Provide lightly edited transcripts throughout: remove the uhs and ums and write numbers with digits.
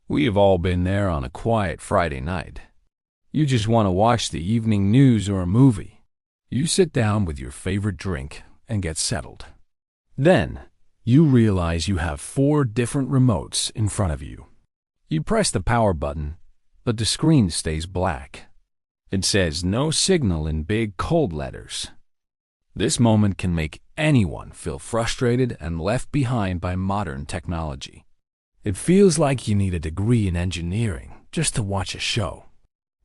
We have all been there on a quiet Friday night. You just want to watch the evening news or a movie. You sit down with your favorite drink and get settled. Then, you realize you have 4 different remotes in front of you. You press the power button, but the screen stays black. It says no signal in big cold letters. This moment can make anyone feel frustrated and left behind by modern technology. It feels like you need a degree in engineering just to watch a show.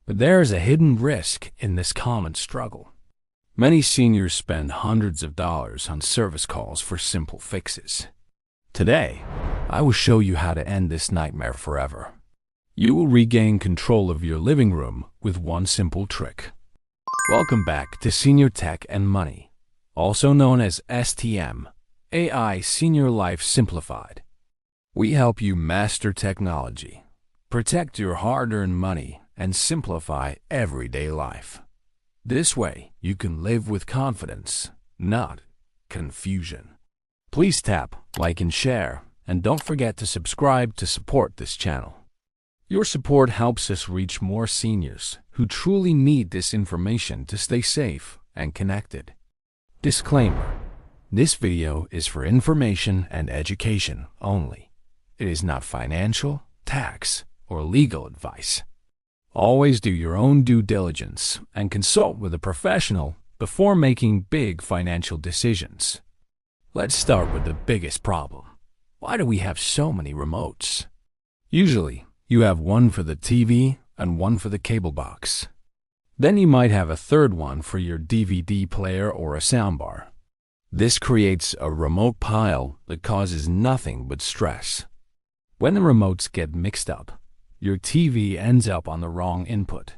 But there is a hidden risk in this common struggle. Many seniors spend hundreds of dollars on service calls for simple fixes. Today, I will show you how to end this nightmare forever. You will regain control of your living room with one simple trick. Welcome back to Senior Tech and Money, also known as STM, AI Senior Life Simplified. We help you master technology, protect your hard-earned money, and simplify everyday life. This way, you can live with confidence, not confusion. Please tap like and share, and don't forget to subscribe to support this channel. Your support helps us reach more seniors who truly need this information to stay safe and connected. Disclaimer: this video is for information and education only. It is not financial, tax, or legal advice. Always do your own due diligence and consult with a professional before making big financial decisions. Let's start with the biggest problem. Why do we have so many remotes? Usually, you have one for the TV and one for the cable box. Then you might have a third one for your DVD player or a soundbar. This creates a remote pile that causes nothing but stress. When the remotes get mixed up, your TV ends up on the wrong input.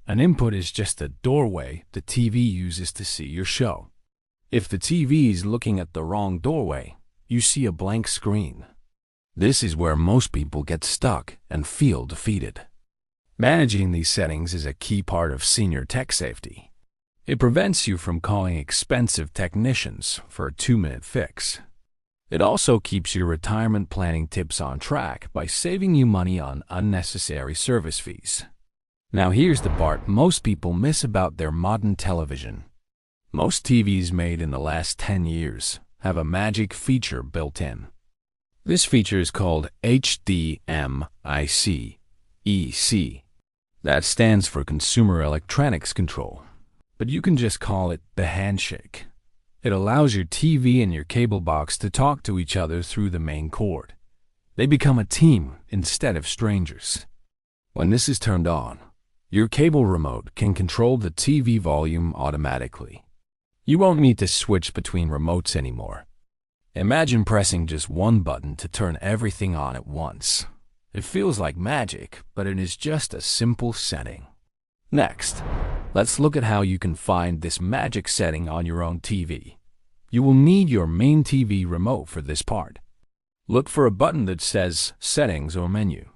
An input is just a doorway the TV uses to see your show. If the TV is looking at the wrong doorway, you see a blank screen. This is where most people get stuck and feel defeated. Managing these settings is a key part of senior tech safety. It prevents you from calling expensive technicians for a 2-minute fix. It also keeps your retirement planning tips on track by saving you money on unnecessary service fees. Now here's the part most people miss about their modern television. Most TVs made in the last 10 years have a magic feature built in. This feature is called HDMI-CEC. That stands for Consumer Electronics Control, but you can just call it the Handshake. It allows your TV and your cable box to talk to each other through the main cord. They become a team instead of strangers. When this is turned on, your cable remote can control the TV volume automatically. You won't need to switch between remotes anymore. Imagine pressing just one button to turn everything on at once. It feels like magic, but it is just a simple setting. Next, let's look at how you can find this magic setting on your own TV. You will need your main TV remote for this part. Look for a button that says Settings or Menu.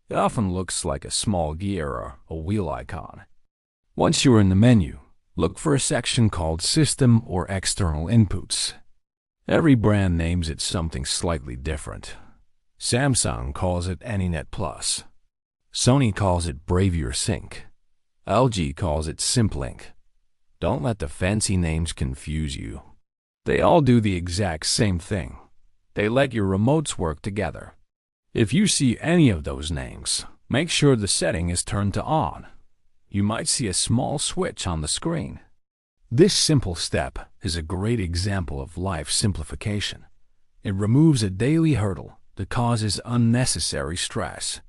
It often looks like a small gear or a wheel icon. Once you are in the menu, look for a section called System or External Inputs. Every brand names it something slightly different. Samsung calls it AnyNet Plus. Sony calls it Bravure Sync. LG calls it SimpLink. Don't let the fancy names confuse you. They all do the exact same thing. They let your remotes work together. If you see any of those names, make sure the setting is turned to on. You might see a small switch on the screen. This simple step is a great example of life simplification. It removes a daily hurdle that causes unnecessary stress.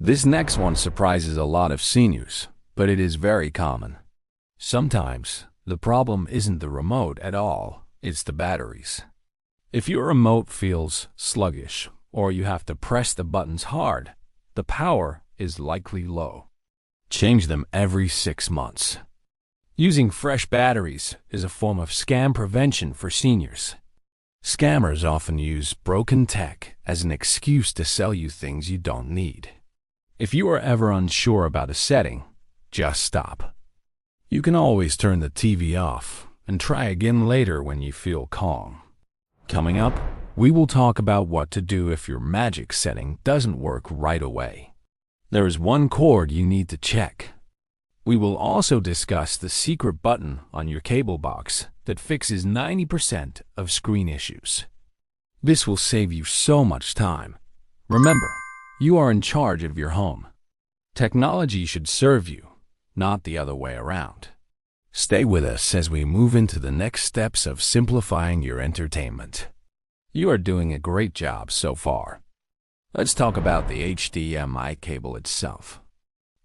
This next one surprises a lot of seniors, but it is very common. Sometimes, the problem isn't the remote at all, it's the batteries. If your remote feels sluggish, or you have to press the buttons hard, the power is likely low. Change them every 6 months. Using fresh batteries is a form of scam prevention for seniors. Scammers often use broken tech as an excuse to sell you things you don't need. If you are ever unsure about a setting, just stop. You can always turn the TV off and try again later when you feel calm. Coming up, We will talk about what to do if your magic setting doesn't work right away. There is one cord you need to check. We will also discuss the secret button on your cable box that fixes 90% of screen issues. This will save you so much time. Remember, you are in charge of your home. Technology should serve you, not the other way around. Stay with us as we move into the next steps of simplifying your entertainment. You are doing a great job so far. Let's talk about the HDMI cable itself.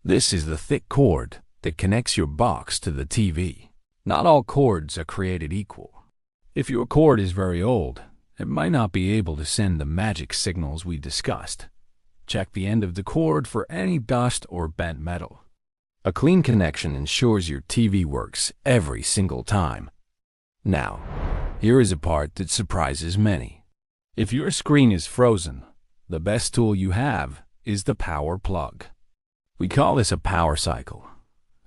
This is the thick cord that connects your box to the TV. Not all cords are created equal. If your cord is very old, it might not be able to send the magic signals we discussed. Check the end of the cord for any dust or bent metal. A clean connection ensures your TV works every single time. Now, here is a part that surprises many. If your screen is frozen, the best tool you have is the power plug. We call this a power cycle.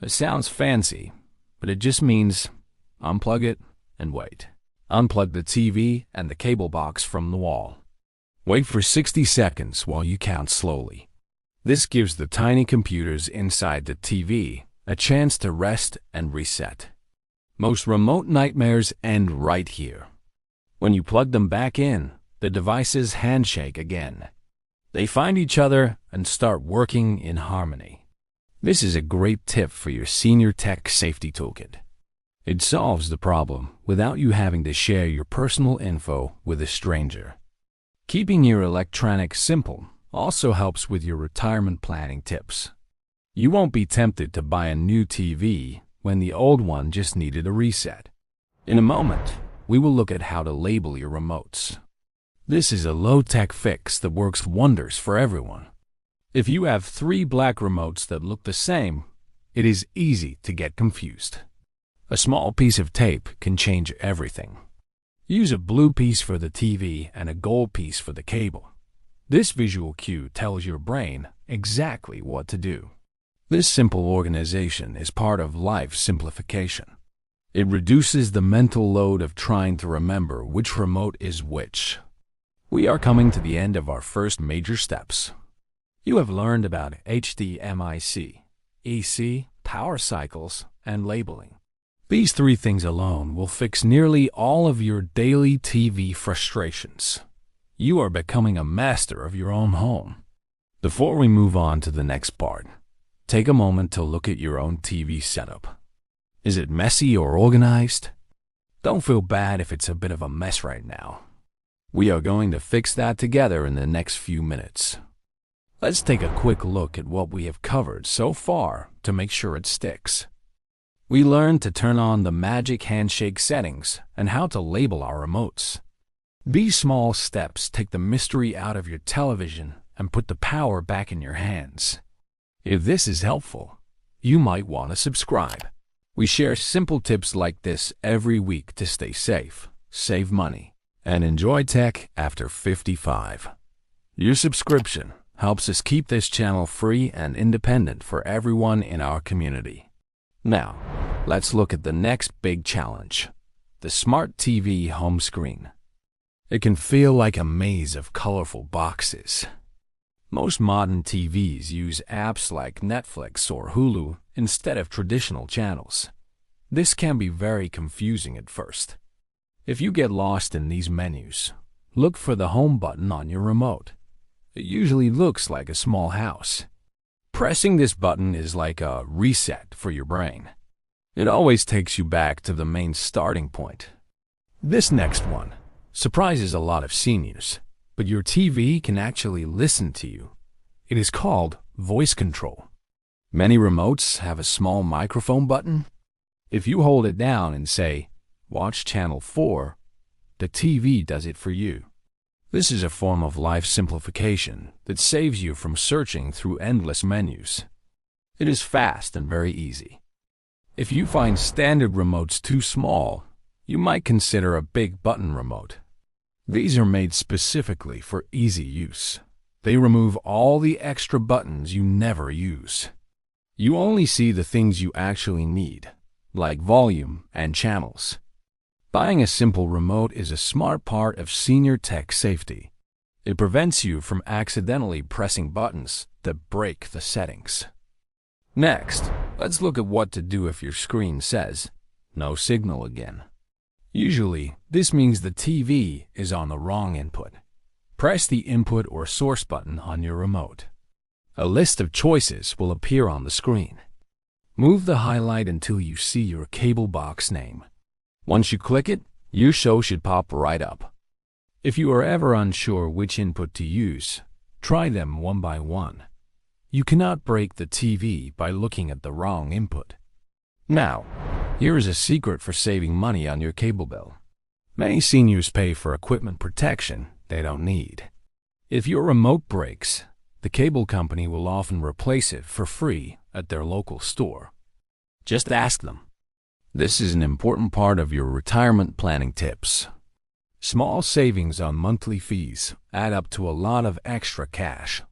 It sounds fancy, but it just means unplug it and wait. Unplug the TV and the cable box from the wall. Wait for 60 seconds while you count slowly. This gives the tiny computers inside the TV a chance to rest and reset. Most remote nightmares end right here. When you plug them back in, the devices handshake again. They find each other and start working in harmony. This is a great tip for your senior tech safety toolkit. It solves the problem without you having to share your personal info with a stranger. Keeping your electronics simple also helps with your retirement planning tips. You won't be tempted to buy a new TV when the old one just needed a reset. In a moment, we will look at how to label your remotes. This is a low-tech fix that works wonders for everyone. If you have 3 black remotes that look the same, it is easy to get confused. A small piece of tape can change everything. Use a blue piece for the TV and a gold piece for the cable. This visual cue tells your brain exactly what to do. This simple organization is part of life simplification. It reduces the mental load of trying to remember which remote is which. We are coming to the end of our first major steps. You have learned about HDMI-CEC, power cycles, and labeling. These 3 things alone will fix nearly all of your daily TV frustrations. You are becoming a master of your own home. Before we move on to the next part, take a moment to look at your own TV setup. Is it messy or organized? Don't feel bad if it's a bit of a mess right now. We are going to fix that together in the next few minutes. Let's take a quick look at what we have covered so far to make sure it sticks. We learned to turn on the magic handshake settings and how to label our remotes. These small steps take the mystery out of your television and put the power back in your hands. If this is helpful, you might want to subscribe. We share simple tips like this every week to stay safe, save money, and enjoy tech after 55. Your subscription helps us keep this channel free and independent for everyone in our community. Now, let's look at the next big challenge, the Smart TV home screen. It can feel like a maze of colorful boxes. Most modern TVs use apps like Netflix or Hulu instead of traditional channels. This can be very confusing at first. If you get lost in these menus, look for the home button on your remote. It usually looks like a small house. Pressing this button is like a reset for your brain. It always takes you back to the main starting point. This next one surprises a lot of seniors, but your TV can actually listen to you. It is called voice control. Many remotes have a small microphone button. If you hold it down and say, "Watch channel 4," the TV does it for you. This is a form of life simplification that saves you from searching through endless menus. It is fast and very easy. If you find standard remotes too small, you might consider a big button remote. These are made specifically for easy use. They remove all the extra buttons you never use. You only see the things you actually need, like volume and channels. Buying a simple remote is a smart part of senior tech safety. It prevents you from accidentally pressing buttons that break the settings. Next, let's look at what to do if your screen says, "No signal again." Usually, this means the TV is on the wrong input. Press the input or source button on your remote. A list of choices will appear on the screen. Move the highlight until you see your cable box name. Once you click it, your show should pop right up. If you are ever unsure which input to use, try them one by one. You cannot break the TV by looking at the wrong input. Now, here is a secret for saving money on your cable bill. Many seniors pay for equipment protection they don't need. If your remote breaks, the cable company will often replace it for free at their local store. Just ask them. This is an important part of your retirement planning tips. Small savings on monthly fees add up to a lot of extra cash.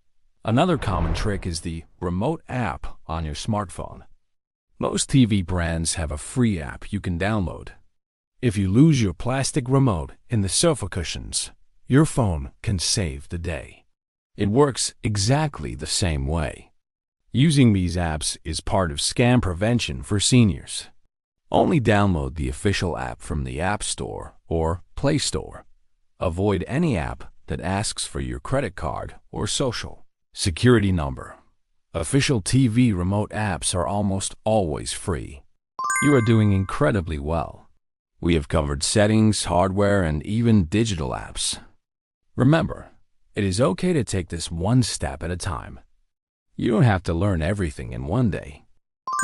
Another common trick is the remote app on your smartphone. Most TV brands have a free app you can download. If you lose your plastic remote in the sofa cushions, your phone can save the day. It works exactly the same way. Using these apps is part of scam prevention for seniors. Only download the official app from the App Store or Play Store. Avoid any app that asks for your credit card or social security number. Official TV remote apps are almost always free. You are doing incredibly well. We have covered settings, hardware, and even digital apps. Remember, it is okay to take this one step at a time. You don't have to learn everything in one day.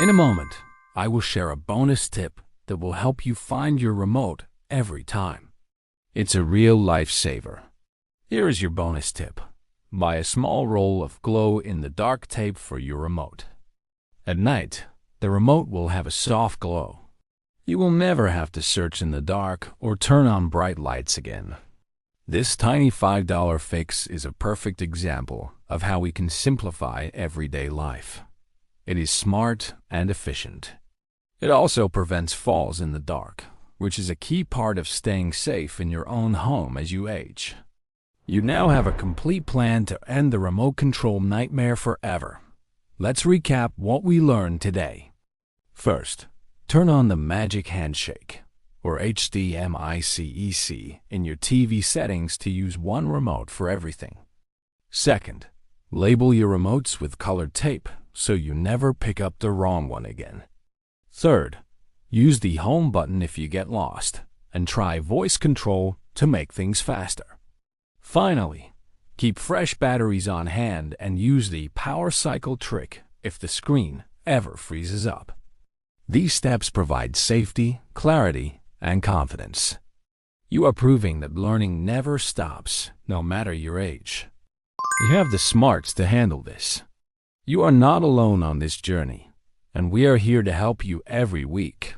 In a moment, I will share a bonus tip that will help you find your remote every time. It's a real lifesaver. Here is your bonus tip. Buy a small roll of glow-in-the-dark tape for your remote. At night, the remote will have a soft glow. You will never have to search in the dark or turn on bright lights again. This tiny $5 fix is a perfect example of how we can simplify everyday life. It is smart and efficient. It also prevents falls in the dark, which is a key part of staying safe in your own home as you age. You now have a complete plan to end the remote control nightmare forever. Let's recap what we learned today. First, turn on the magic Handshake, or HDMI-CEC, in your TV settings to use one remote for everything. Second, label your remotes with colored tape so you never pick up the wrong one again. Third, use the home button if you get lost, and try voice control to make things faster. Finally, keep fresh batteries on hand and use the power cycle trick if the screen ever freezes up. These steps provide safety, clarity, and confidence. You are proving that learning never stops, no matter your age. You have the smarts to handle this. You are not alone on this journey, and we are here to help you every week.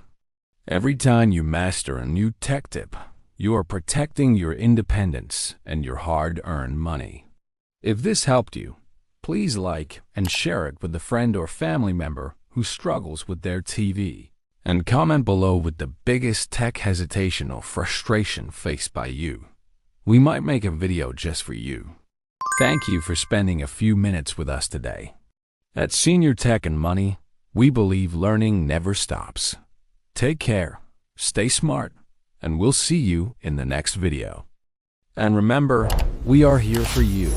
Every time you master a new tech tip, you are protecting your independence and your hard-earned money. If this helped you, please like and share it with a friend or family member who struggles with their TV, and comment below with the biggest tech hesitation or frustration faced by you. We might make a video just for you. Thank you for spending a few minutes with us today. At Senior Tech and Money, we believe learning never stops. Take care, stay smart, and we'll see you in the next video. And remember, we are here for you.